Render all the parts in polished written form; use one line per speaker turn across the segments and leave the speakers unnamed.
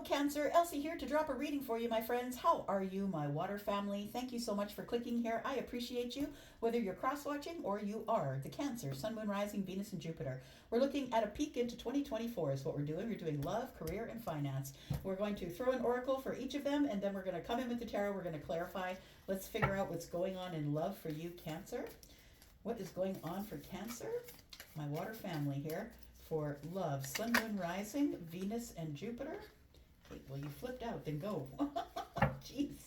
Cancer. Elsie here to drop a reading for you, my friends. How are you, my water family? Thank you so much for clicking here. I appreciate you, whether you're cross-watching or you are the Cancer, Sun, Moon, Rising, Venus, and Jupiter. We're looking at a peek into 2024 is what we're doing. We're doing love, career, and finance. We're going to throw an oracle for each of them, and then we're going to come in with the tarot. We're going to clarify. Let's figure out what's going on in love for you, Cancer. What is going on for Cancer? My water family here for love, Sun, Moon, Rising, Venus, and Jupiter. Well, you flipped out, then go. Jeez.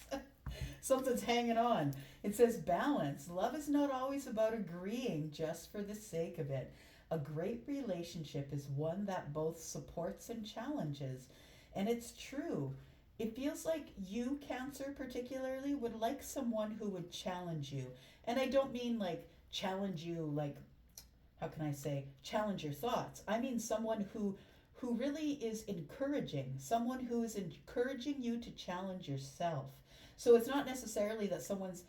Something's hanging on. It says balance. Love is not always about agreeing just for the sake of it. A great relationship is one that both supports and challenges. And it's true. It feels like you, Cancer, particularly, would like someone who would challenge you. And I don't mean like challenge you like, how can I say, challenge your thoughts. I mean someone who really is encouraging, someone who is encouraging you to challenge yourself. So it's not necessarily that someone's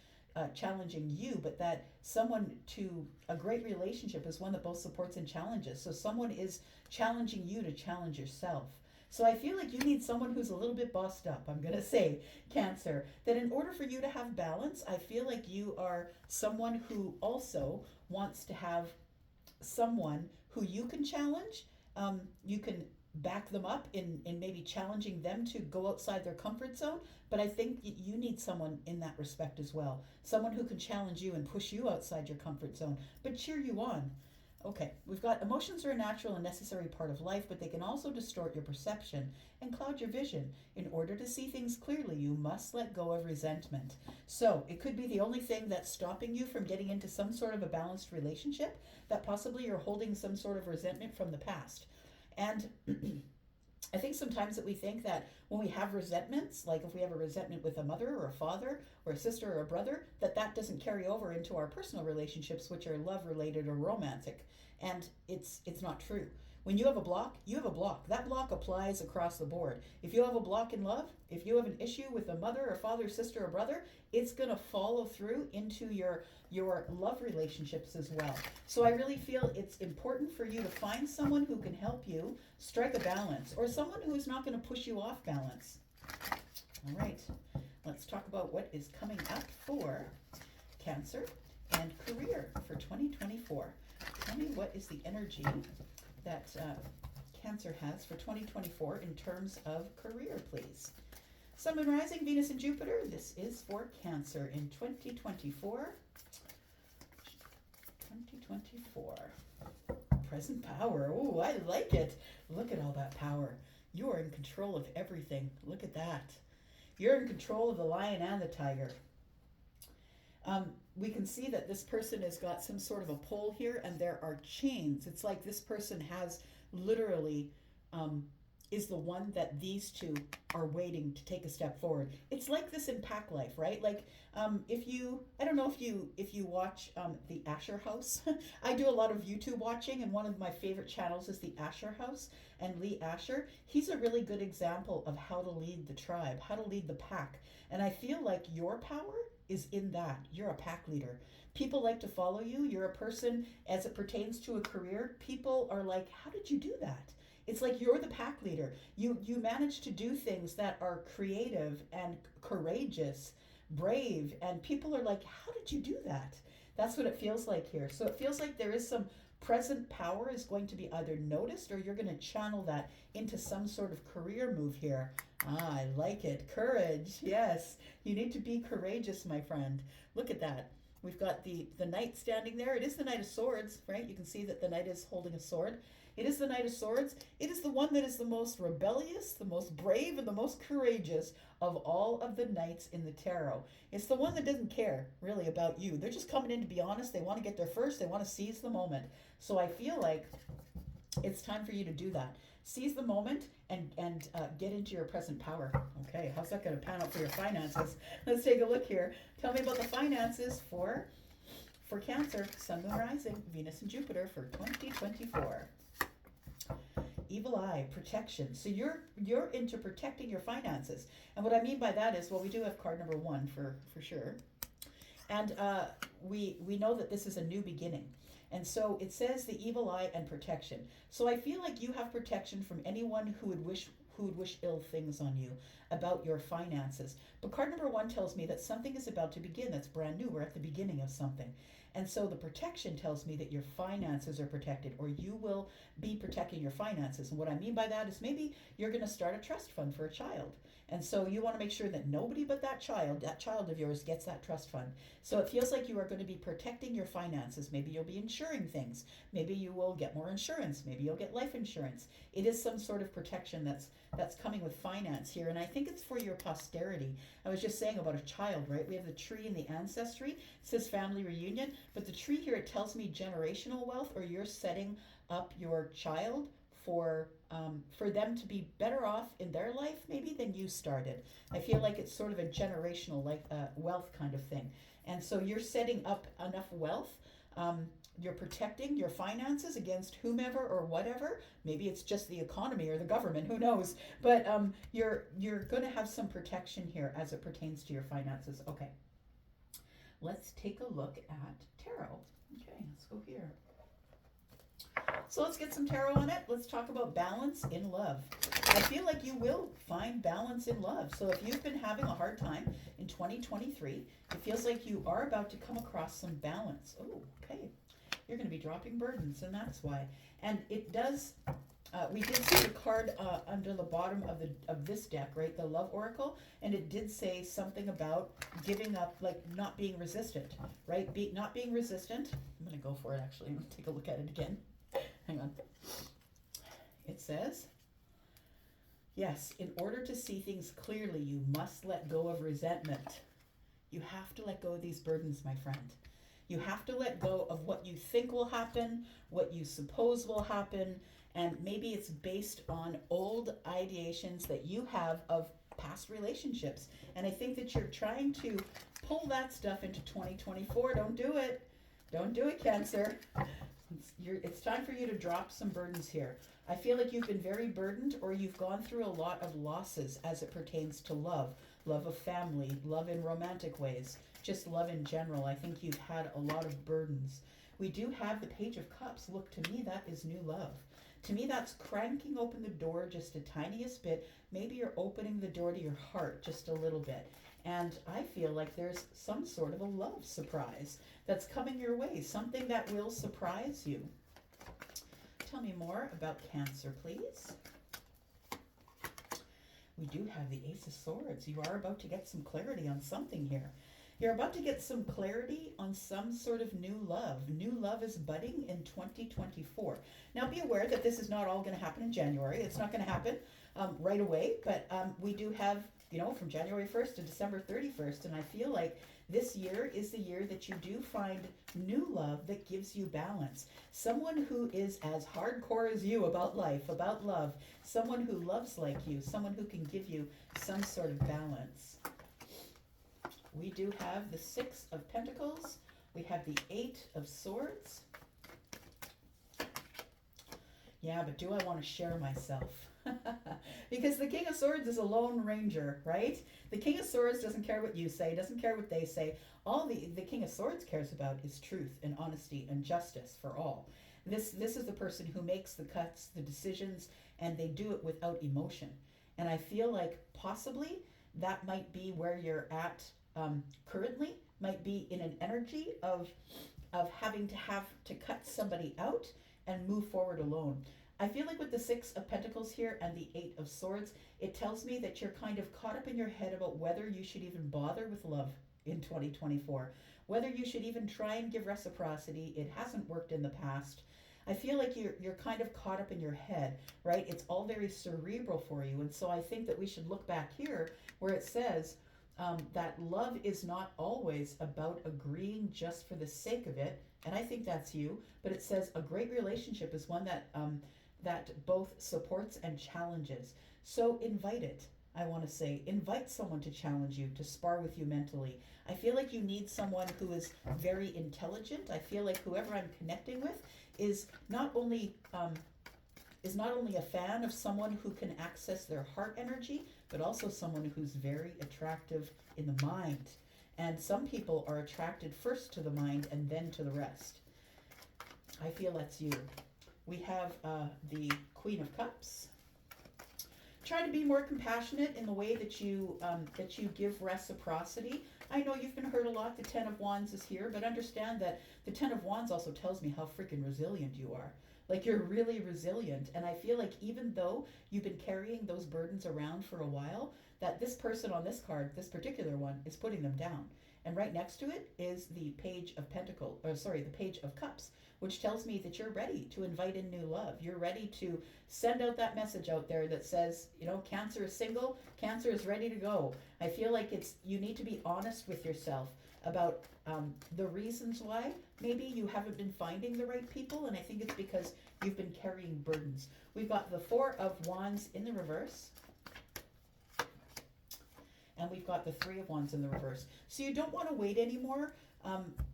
challenging you, but that someone to a great relationship is one that both supports and challenges. So someone is challenging you to challenge yourself. So I feel like you need someone who's a little bit bossed up, I'm going to say, Cancer, that in order for you to have balance, I feel like you are someone who also wants to have someone who you can challenge. You can back them up in maybe challenging them to go outside their comfort zone. But I think you need someone in that respect as well. Someone who can challenge you and push you outside your comfort zone, but cheer you on. Okay, we've got emotions are a natural and necessary part of life, but they can also distort your perception and cloud your vision. In order to see things clearly, you must let go of resentment. So it could be the only thing that's stopping you from getting into some sort of a balanced relationship, that possibly you're holding some sort of resentment from the past. And I think sometimes that we think that when we have resentments, like if we have a resentment with a mother or a father or a sister or a brother, that doesn't carry over into our personal relationships, which are love related or romantic. And it's not true. When you have a block, you have a block. That block applies across the board. If you have a block in love, if you have an issue with a mother or father, sister or brother, it's going to follow through into your love relationships as well. So I really feel it's important for you to find someone who can help you strike a balance, or someone who is not going to push you off balance. All right, let's talk about what is coming up for Cancer and career for 2024. Tell me, what is the energy that Cancer has for 2024 in terms of career, please? Sun, Moon, Rising, Venus, and Jupiter. This is for Cancer in 2024. 2024. Present power. Oh, I like it. Look at all that power. You are in control of everything. Look at that. You're in control of the lion and the tiger. We can see that this person has got some sort of a pole here, and there are chains. It's like this person has literally is the one that these two are waiting to take a step forward. It's like this in pack life, right? Like if you, I don't know if you watch the Asher House. I do a lot of YouTube watching, and one of my favorite channels is the Asher House, and Lee Asher. He's a really good example of how to lead the tribe, how to lead the pack. And I feel like your power is in that. You're a pack leader. People like to follow you. You're a person, as it pertains to a career, people are like, how did you do that? It's like you're the pack leader. You manage to do things that are creative and courageous, brave, and people are like, how did you do that? That's what it feels like here. So it feels like there is some present power is going to be either noticed, or you're going to channel that into some sort of career move here. Ah, I like it. Courage. Yes, you need to be courageous, my friend. Look at that. We've got the knight standing there. It is the Knight of Swords, right? You can see that the knight is holding a sword. It is the Knight of Swords. It is the one that is the most rebellious, the most brave, and the most courageous of all of the knights in the tarot. It's the one that doesn't care, really, about you. They're just coming in to be honest. They want to get there first. They want to seize the moment. So I feel like it's time for you to do that. Seize the moment and get into your present power. Okay, how's that going to pan out for your finances? Let's take a look here. Tell me about the finances for Cancer, Sun, Moon, Rising, Venus, and Jupiter for 2024. Evil eye, protection. So you're into protecting your finances. And what I mean by that is, well, we do have card number 1 for sure. And we know that this is a new beginning. And so it says the evil eye and protection. So I feel like you have protection from anyone who who would wish ill things on you, about your finances. But card number 1 tells me that something is about to begin that's brand new. We're at the beginning of something. And so the protection tells me that your finances are protected, or you will be protecting your finances. And what I mean by that is maybe you're going to start a trust fund for a child. And so you want to make sure that nobody but that child of yours, gets that trust fund. So it feels like you are going to be protecting your finances. Maybe you'll be insuring things. Maybe you will get more insurance. Maybe you'll get life insurance. It is some sort of protection that's coming with finance here. And I think it's for your posterity. I was just saying about a child, right? We have the tree in the ancestry. It says family reunion. But the tree here, it tells me generational wealth, or you're setting up your child for them to be better off in their life maybe than you started. I feel like it's sort of a generational wealth kind of thing. And so you're setting up enough wealth. You're protecting your finances against whomever or whatever. Maybe it's just the economy or the government, who knows. But you're going to have some protection here as it pertains to your finances. Okay, let's take a look at tarot. Okay, let's go here. So let's get some tarot on it. Let's talk about balance in love. I feel like you will find balance in love. So if you've been having a hard time in 2023, it feels like you are about to come across some balance. Oh, okay. You're going to be dropping burdens, and that's why. And it does, we did see the card under the bottom of this deck, right? The Love Oracle. And it did say something about giving up, like not being resistant, right? Not being resistant. I'm going to go for it, actually. I'm going to take a look at it again. Hang on. It says, yes, in order to see things clearly, you must let go of resentment. You have to let go of these burdens, my friend. You have to let go of what you think will happen, what you suppose will happen, and maybe it's based on old ideations that you have of past relationships. And I think that you're trying to pull that stuff into 2024. Don't do it. Don't do it, Cancer. It's time for you to drop some burdens here. I feel like you've been very burdened, or you've gone through a lot of losses as it pertains to love of family, love in romantic ways, just love in general. I think you've had a lot of burdens. We do have the Page of Cups. Look, to me, that is new love. To me, that's cranking open the door just the tiniest bit. Maybe you're opening the door to your heart just a little bit. And I feel like there's some sort of a love surprise that's coming your way, something that will surprise you. Tell me more about Cancer, please. We do have the Ace of Swords. You are about to get some clarity on something here. You're about to get some clarity on some sort of new love. New love is budding in 2024. Now be aware that this is not all going to happen in January. It's not going to happen right away, but we do have, from January 1st to December 31st, and I feel like this year is the year that you do find new love that gives you balance. Someone who is as hardcore as you about life, about love, someone who loves like you, someone who can give you some sort of balance. We do have the Six of Pentacles. We have the Eight of Swords. Yeah, but do I want to share myself? Because the King of Swords is a lone ranger, right? The King of Swords doesn't care what you say, doesn't care what they say. All the King of Swords cares about is truth and honesty and justice for all. This is the person who makes the cuts, the decisions, and they do it without emotion. And I feel like possibly that might be where you're at currently, might be in an energy of having to cut somebody out and move forward alone. I feel like with the Six of Pentacles here and the Eight of Swords, it tells me that you're kind of caught up in your head about whether you should even bother with love in 2024, whether you should even try and give reciprocity. It hasn't worked in the past. I feel like you're kind of caught up in your head, right? It's all very cerebral for you. And so I think that we should look back here where it says that love is not always about agreeing just for the sake of it. And I think that's you. But it says a great relationship is one that both supports and challenges. So invite it. I want to say, invite someone to challenge you, to spar with you mentally. I feel like you need someone who is very intelligent. I feel like whoever I'm connecting with is not only a fan of someone who can access their heart energy, but also someone who's very attractive in the mind. And some people are attracted first to the mind and then to the rest. I feel that's you. We have the Queen of Cups. Try to be more compassionate in the way that you give reciprocity. I know you've been hurt a lot. The Ten of Wands is here, but understand that the Ten of Wands also tells me how freaking resilient you are. Like, you're really resilient, and I feel like even though you've been carrying those burdens around for a while, that this person on this card, this particular one, is putting them down. And right next to it is the Page of Pentacles, or sorry, the Page of Cups, which tells me that you're ready to invite in new love. You're ready to send out that message out there that says, you know, Cancer is single, Cancer is ready to go. I feel like you need to be honest with yourself about the reasons why maybe you haven't been finding the right people, and I think it's because you've been carrying burdens. We've got the Four of Wands in the reverse, and we've got the Three of Wands in the reverse. So you don't want to wait anymore.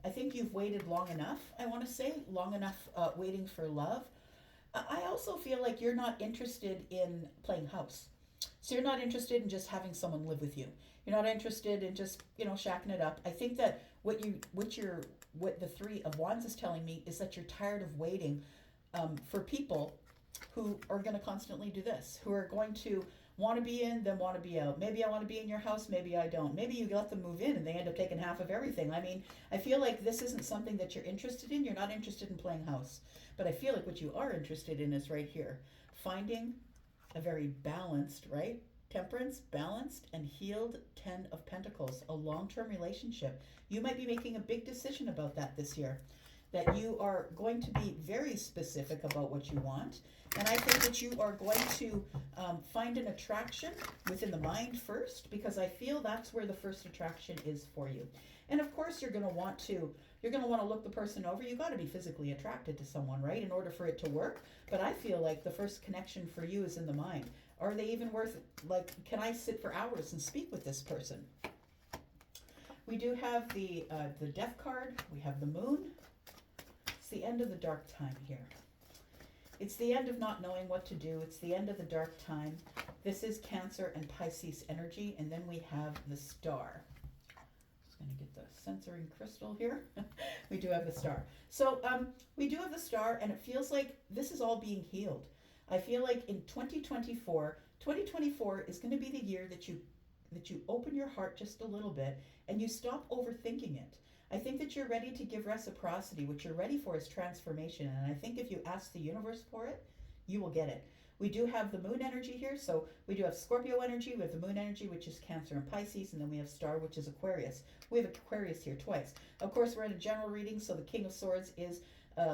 I think you've waited long enough, I want to say, long enough waiting for love. I also feel like you're not interested in playing house. So you're not interested in just having someone live with you. You're not interested in just, you know, shacking it up. I think that what the Three of Wands is telling me is that you're tired of waiting for people who are going to constantly do this, who are going to want to be in, then want to be out. Maybe I want to be in your house, maybe I don't. Maybe you let them move in and they end up taking half of everything. I mean, I feel like this isn't something that you're interested in. You're not interested in playing house. But I feel like what you are interested in is right here. Finding a very balanced, right? Temperance, balanced, and healed Ten of Pentacles, a long-term relationship. You might be making a big decision about that this year, that you are going to be very specific about what you want. And I think that you are going to find an attraction within the mind first, because I feel that's where the first attraction is for you. And of course, you're going to want to look the person over. You got to be physically attracted to someone, right, in order for it to work. But I feel like the first connection for you is in the mind. Are they even worth, like, can I sit for hours and speak with this person? We do have the Death card. We have the Moon. It's the end of the dark time here. It's the end of not knowing what to do. It's the end of the dark time. This is Cancer and Pisces energy. And then we have the Star. Just going to get the censoring crystal here. We do have the Star. So we do have the Star, and it feels like this is all being healed. I feel like in 2024 is going to be the year that you open your heart just a little bit and you stop overthinking it. I think that you're ready to give reciprocity. What you're ready for is transformation. And I think if you ask the universe for it, you will get it. We do have the Moon energy here. So we do have Scorpio energy. We have the Moon energy, which is Cancer and Pisces. And then we have Star, which is Aquarius. We have Aquarius here twice. Of course, we're in a general reading. So the King of Swords is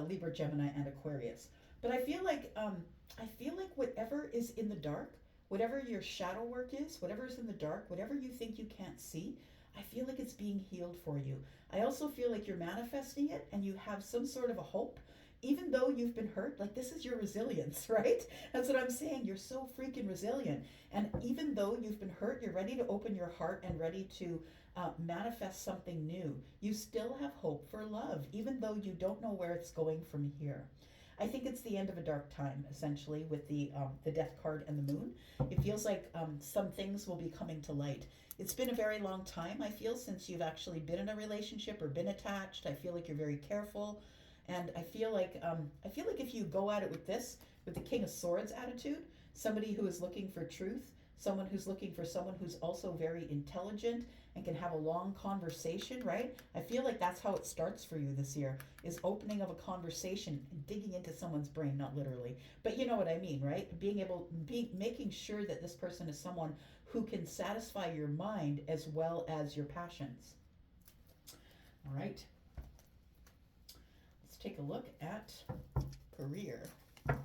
Libra, Gemini, and Aquarius. But I feel like whatever is in the dark, whatever your shadow work is, whatever is in the dark, whatever you think you can't see, I feel like it's being healed for you. I also feel like you're manifesting it and you have some sort of a hope, even though you've been hurt. Like, this is your resilience, right? That's what I'm saying. You're so freaking resilient. And even though you've been hurt, you're ready to open your heart and ready to manifest something new. You still have hope for love, even though you don't know where it's going from here. I think it's the end of a dark time, essentially, with the Death card and the Moon. It feels like some things will be coming to light. It's been a very long time, I feel, since you've actually been in a relationship or been attached. I feel like you're very careful. And I feel like if you go at it with the King of Swords attitude, somebody who is looking for truth, someone who's looking for someone who's also very intelligent and can have a long conversation, right? I feel like that's how it starts for you this year, is opening of a conversation and digging into someone's brain, not literally, but you know what I mean, right? Making sure that this person is someone who can satisfy your mind as well as your passions. All right. Let's take a look at career. Tell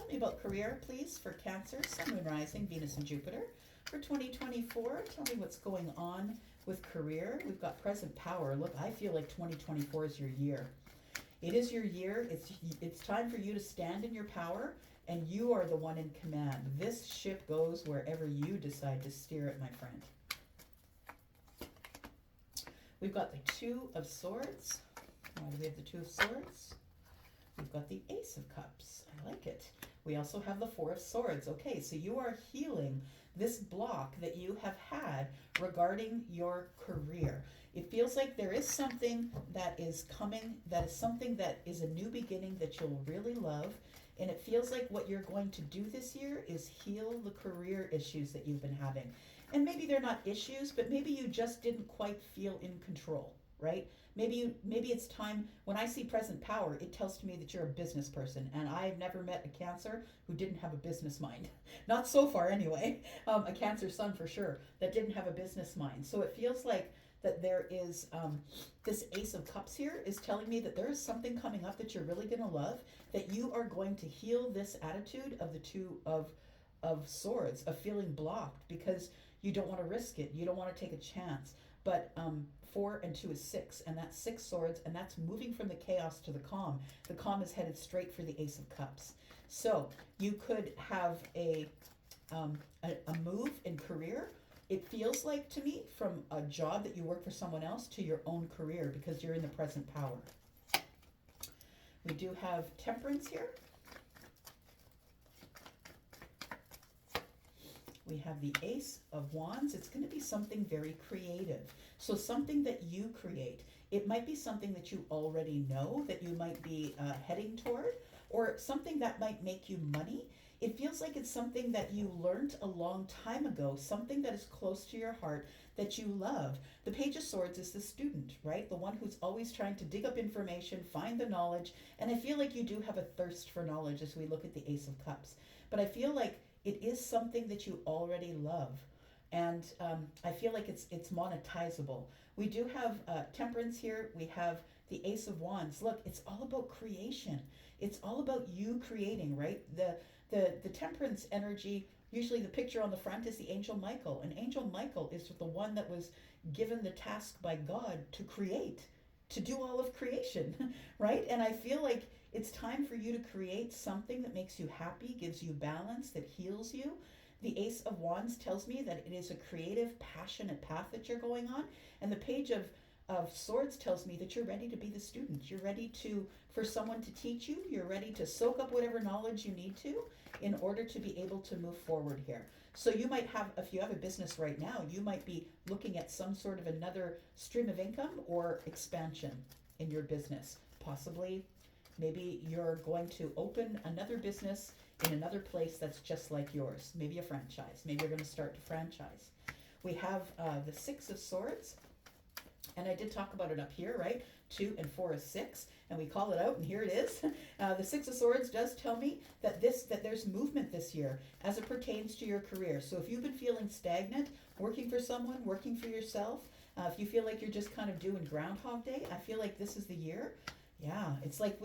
me about career, please, for Cancer, Sun, Moon, Rising, Venus, and Jupiter. For 2024, tell me what's going on with career. We've got present power. Look, I feel like 2024 is your year. It is your year. It's time for you to stand in your power, and you are the one in command. This ship goes wherever you decide to steer it, my friend. We've got the Two of Swords. Why do we have the Two of Swords? We've got the Ace of Cups. I like it. We also have the Four of Swords. Okay, so you are healing this block that you have had regarding your career. It feels like there is something that is coming, that is something that is a new beginning that you'll really love. And it feels like what you're going to do this year is heal the career issues that you've been having. And maybe they're not issues, but maybe you just didn't quite feel in control, right? Maybe it's time. When I see present power, it tells to me that you're a business person, and I've never met a Cancer who didn't have a business mind. Not so far anyway. A Cancer sun for sure that didn't have a business mind. So it feels like that there is this Ace of Cups here is telling me that there is something coming up that you're really going to love, that you are going to heal this attitude of the Two of Swords, of feeling blocked because you don't want to risk it. You don't want to take a chance. But 4 and 2 is 6, and that's 6 swords, and that's moving from the chaos to the calm. The calm is headed straight for the Ace of Cups. So you could have a move in career. It feels like to me from a job that you work for someone else to your own career because you're in the present power. We do have Temperance here. We have the Ace of Wands. It's going to be something very creative. So something that you create. It might be something that you already know that you might be heading toward, or something that might make you money. It feels like it's something that you learned a long time ago, something that is close to your heart that you love. The Page of Swords is the student, right? The one who's always trying to dig up information, find the knowledge. And I feel like you do have a thirst for knowledge as we look at the Ace of Cups. But I feel like it is something that you already love. And I feel like it's monetizable. We do have Temperance here. We have the Ace of Wands. Look, it's all about creation. It's all about you creating, right? The Temperance energy, usually the picture on the front is the Angel Michael. And Angel Michael is the one that was given the task by God to create, to do all of creation, right? And I feel like it's time for you to create something that makes you happy, gives you balance, that heals you. The Ace of Wands tells me that it is a creative, passionate path that you're going on. And the Page of Swords tells me that you're ready to be the student. You're ready for someone to teach you. You're ready to soak up whatever knowledge you need to in order to be able to move forward here. So you might have, if you have a business right now, you might be looking at some sort of another stream of income or expansion in your business. Possibly, maybe you're going to open another business in another place that's just like yours. Maybe a franchise. Maybe you're going to start to franchise. We have the Six of Swords. And I did talk about it up here, right? 2 and 4 is 6, and we call it out, and here it is. The Six of Swords does tell me that there's movement this year as it pertains to your career. So if you've been feeling stagnant, working for someone, working for yourself, if you feel like you're just kind of doing Groundhog Day, I feel like this is the year. Yeah, it's like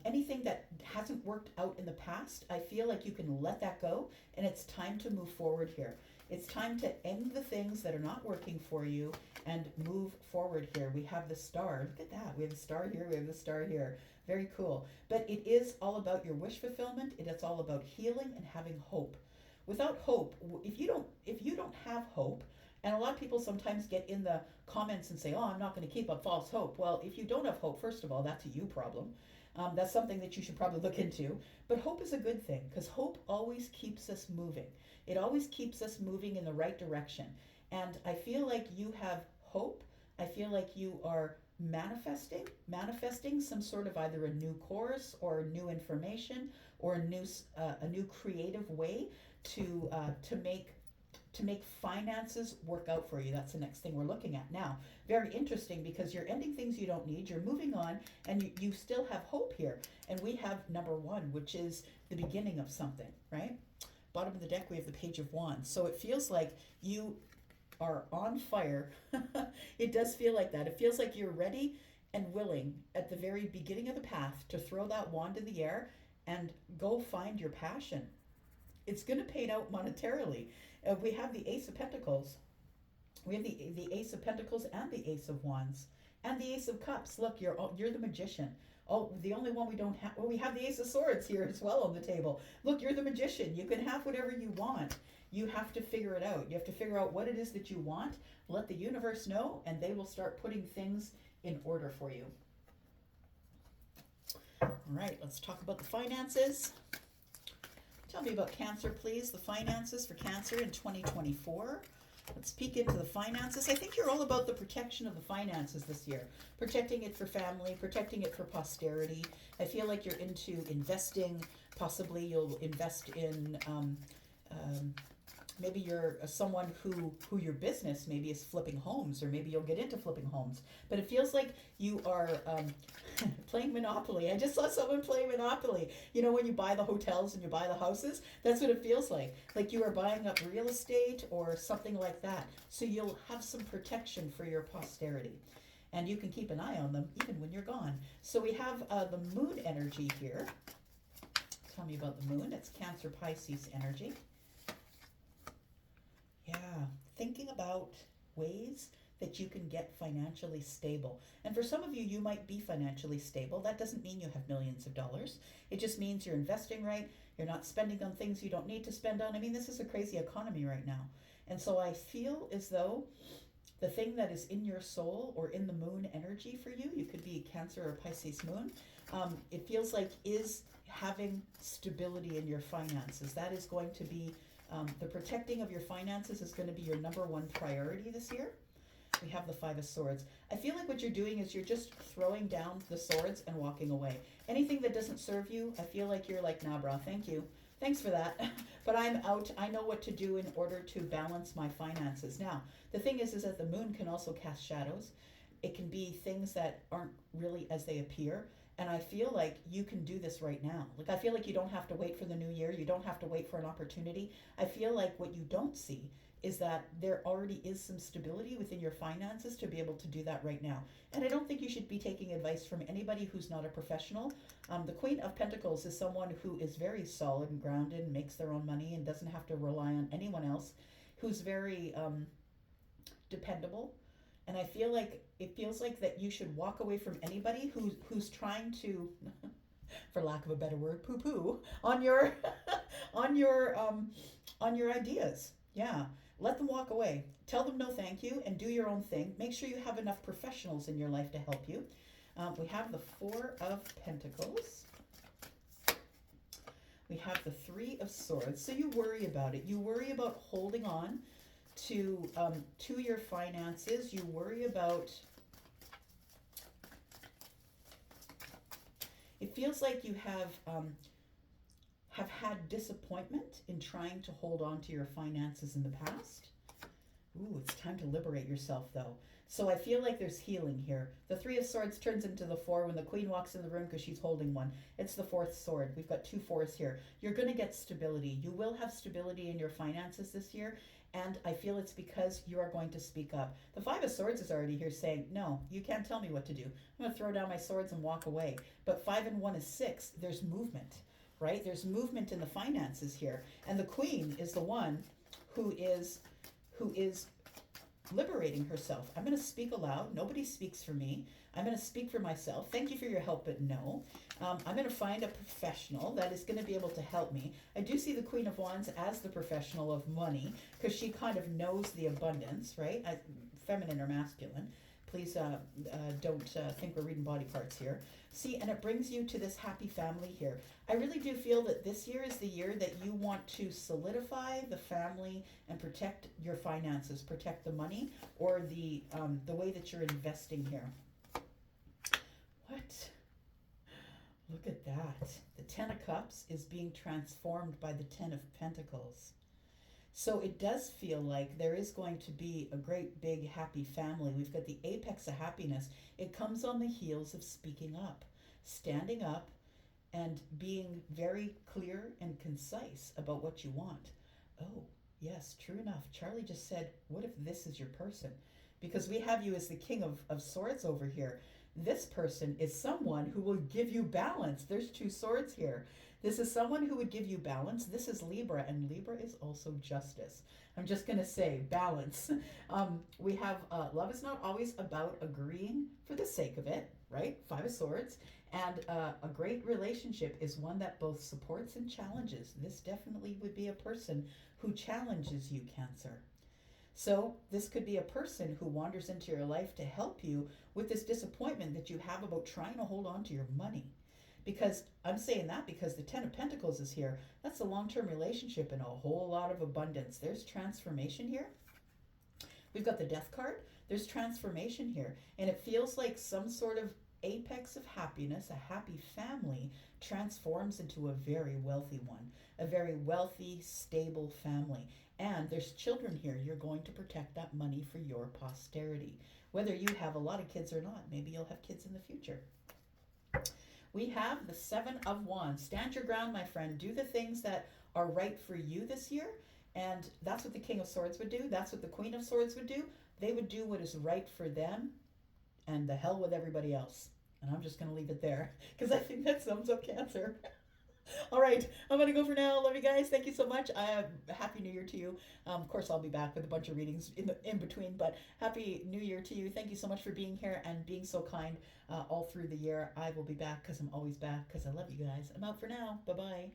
anything that hasn't worked out in the past, I feel like you can let that go, and it's time to move forward here. It's time to end the things that are not working for you and move forward here. We have the Star. Look at that. We have the Star here. We have the Star here. Very cool. But it is all about your wish fulfillment. It's all about healing and having hope. Without hope, if you don't have hope, and a lot of people sometimes get in the comments and say, oh, I'm not going to keep up false hope. Well, if you don't have hope, first of all, that's a you problem. That's something that you should probably look into. But hope is a good thing because hope always keeps us moving. It always keeps us moving in the right direction. And I feel like you have hope. I feel like you are manifesting some sort of either a new course or new information or a new creative way to make finances work out for you. That's the next thing we're looking at now. Very interesting because you're ending things you don't need, you're moving on, and you still have hope here. And we have number 1, which is the beginning of something, right? Bottom of the deck, we have the Page of Wands. So it feels like you are on fire. It does feel like that. It feels like you're ready and willing at the very beginning of the path to throw that wand in the air and go find your passion. It's going to pay out monetarily. We have the Ace of Pentacles. We have the Ace of Pentacles and the Ace of Wands and the Ace of Cups. Look, you're the Magician. Oh, the only one we don't have, well, we have the Ace of Swords here as well on the table. Look, you're the Magician. You can have whatever you want. You have to figure it out. You have to figure out what it is that you want, let the universe know, and they will start putting things in order for you. All right, let's talk about the finances. Tell me about Cancer, please. The finances for Cancer in 2024. Let's peek into the finances. I think you're all about the protection of the finances this year. Protecting it for family, protecting it for posterity. I feel like you're into investing. Possibly you'll invest in um, maybe you're someone who your business maybe is flipping homes, or maybe you'll get into flipping homes. But it feels like you are playing Monopoly. I just saw someone play Monopoly. You know, when you buy the hotels and you buy the houses, that's what it feels like you are buying up real estate or something like that. So you'll have some protection for your posterity, and you can keep an eye on them even when you're gone. So we have the moon energy here. Tell me about the moon. It's Cancer Pisces energy. Yeah, thinking about ways that you can get financially stable. And for some of you, you might be financially stable. That doesn't mean you have millions of dollars. It just means you're investing right. You're not spending on things you don't need to spend on. I mean, this is a crazy economy right now. And so I feel as though the thing that is in your soul or in the moon energy for you, you could be Cancer or Pisces moon, it feels like is having stability in your finances. That is going to be the protecting of your finances is going to be your number one priority this year. We have the Five of Swords. I feel like what you're doing is you're just throwing down the swords and walking away. Anything that doesn't serve you, I feel like you're like, nah, brah, thank you. Thanks for that. But I'm out. I know what to do in order to balance my finances. Now, the thing is that the moon can also cast shadows. It can be things that aren't really as they appear. And I feel like you can do this right now. Like, I feel like you don't have to wait for the new year. You don't have to wait for an opportunity. I feel like what you don't see is that there already is some stability within your finances to be able to do that right now. And I don't think you should be taking advice from anybody who's not a professional. The Queen of Pentacles is someone who is very solid and grounded and makes their own money and doesn't have to rely on anyone else, who's very dependable. And I feel like it feels like that you should walk away from anybody who's trying to, for lack of a better word, poo poo on your on your ideas. Yeah, let them walk away. Tell them no, thank you, and do your own thing. Make sure you have enough professionals in your life to help you. We have the Four of Pentacles. We have the Three of Swords. So you worry about it. You worry about holding on to your finances. You worry about, it feels like you have had disappointment in trying to hold on to your finances in the past. Ooh, it's time to liberate yourself though. So I feel like there's healing here. The Three of Swords turns into the Four when the Queen walks in the room because she's holding one. It's the fourth sword. We've got two fours here. You're going to get stability. You will have stability in your finances this year. And I feel it's because you are going to speak up. The Five of Swords is already here saying, no, you can't tell me what to do. I'm going to throw down my swords and walk away. But 5 and 1 is 6. There's movement, right? There's movement in the finances here. And the Queen is the one who is liberating herself. I'm going to speak aloud. Nobody speaks for me. I'm going to speak for myself. Thank you for your help, but no. I'm going to find a professional that is going to be able to help me. I do see the Queen of Wands as the professional of money because she kind of knows the abundance, right? Feminine or masculine. Please don't think we're reading body parts here. See, and it brings you to this happy family here. I really do feel that this year is the year that you want to solidify the family and protect your finances, protect the money or the way that you're investing here. What? Look at that. The Ten of Cups is being transformed by the Ten of Pentacles. So it does feel like there is going to be a great big happy family. We've got the apex of happiness. It comes on the heels of speaking up, standing up, and being very clear and concise about what you want. Oh, yes, true enough. Charlie just said, what if this is your person? Because we have you as the King of Swords over here. This person is someone who will give you balance. There's two swords here. This is someone who would give you balance. This is Libra, and Libra is also justice. I'm just going to say balance. We have love is not always about agreeing for the sake of it, right? Five of Swords. And a great relationship is one that both supports and challenges. This definitely would be a person who challenges you, Cancer. So this could be a person who wanders into your life to help you with this disappointment that you have about trying to hold on to your money. Because I'm saying that because the Ten of Pentacles is here. That's a long-term relationship and a whole lot of abundance. There's transformation here. We've got the death card. There's transformation here, and it feels like some sort of apex of happiness, a happy family transforms into a very wealthy one, a very wealthy, stable family. And there's children here. You're going to protect that money for your posterity. Whether you have a lot of kids or not, maybe you'll have kids in the future. We have the Seven of Wands. Stand your ground, my friend. Do the things that are right for you this year. And that's what the King of Swords would do. That's what the Queen of Swords would do. They would do what is right for them, and the hell with everybody else. And I'm just going to leave it there because I think that sums up Cancer. All right, I'm going to go for now. Love you guys. Thank you so much. Happy New Year to you. Of course, I'll be back with a bunch of readings in between, but Happy New Year to you. Thank you so much for being here and being so kind all through the year. I will be back because I'm always back because I love you guys. I'm out for now. Bye-bye.